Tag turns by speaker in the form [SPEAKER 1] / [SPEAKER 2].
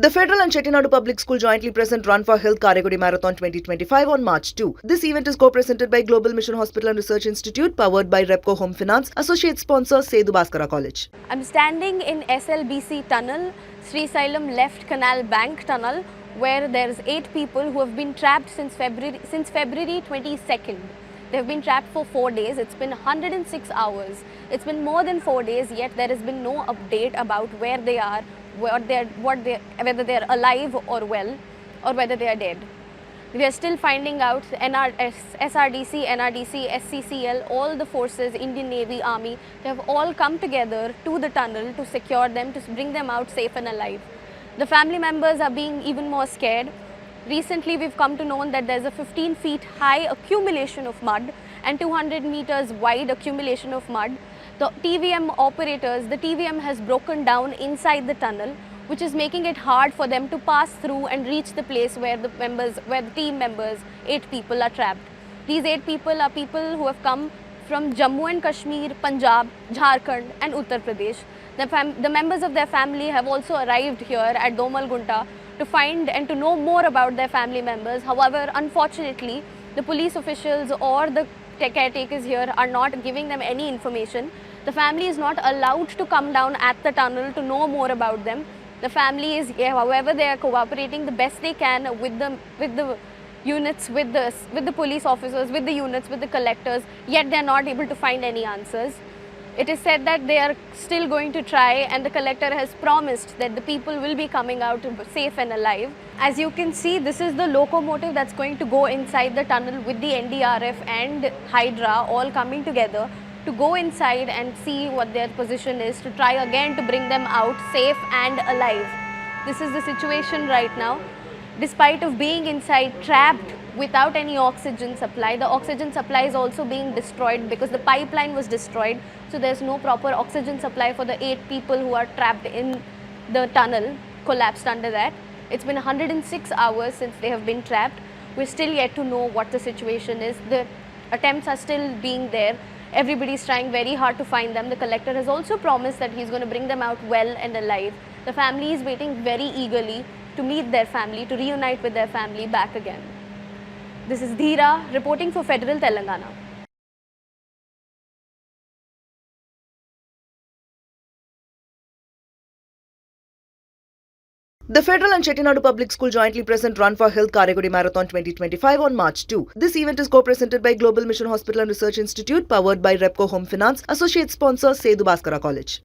[SPEAKER 1] The Federal and Chettinadu Public School jointly present Run for Health Karegudi Marathon 2025 on March 2. This event is co-presented by Global Mission Hospital and Research Institute, powered by Repco Home Finance, associate sponsor Sethu Bhaskara College.
[SPEAKER 2] I'm standing in SLBC Tunnel, Sri Sailam Left Canal Bank Tunnel, where there's 8 people who have been trapped since February 22nd. They've been trapped for 4 days. It's been 106 hours. It's been more than 4 days, yet there has been no update about where they are, whether they're alive or well, or whether they are dead. We are still finding out. SRDC, NRDC, SCCL, all the forces, Indian Navy, Army, they have all come together to the tunnel to secure them, to bring them out safe and alive. The family members are being even more scared. Recently, we've come to know that there's a 15 feet high accumulation of mud and 200 meters wide accumulation of mud. The TVM operators, the TVM has broken down inside the tunnel, which is making it hard for them to pass through and reach the place where the team members, 8 people, are trapped. These 8 people are people who have come from Jammu and Kashmir, Punjab, Jharkhand and Uttar Pradesh. The members of their family have also arrived here at Domal Gunta to find and to know more about their family members. However, unfortunately, the police officials or the caretakers here are not giving them any information. The family is not allowed to come down at the tunnel to know more about them. The family is, however, they are cooperating the best they can with the units, with the police officers, with the units, with the collectors, yet they are not able to find any answers. It is said that they are still going to try, and the collector has promised that the people will be coming out safe and alive. As you can see, this is the locomotive that's going to go inside the tunnel with the NDRF and Hydra all coming together to go inside and see what their position is, to try again to bring them out safe and alive. This is the situation right now. Despite of being inside, trapped without any oxygen supply, the oxygen supply is also being destroyed because the pipeline was destroyed. So there's no proper oxygen supply for the 8 people who are trapped in the tunnel, collapsed under that. It's been 106 hours since they have been trapped. We're still yet to know what the situation is. The attempts are still being there. Everybody's trying very hard to find them. The collector has also promised that he's going to bring them out well and alive. The family is waiting very eagerly to meet their family, to reunite with their family back again. This is Dheera reporting for Federal Telangana.
[SPEAKER 1] The Federal and Chettinadu Public School jointly present Run for Health Karegudi Marathon 2025 on March 2. This event is co-presented by Global Mission Hospital and Research Institute, powered by Repco Home Finance, associate sponsor Sethu Bhaskara College.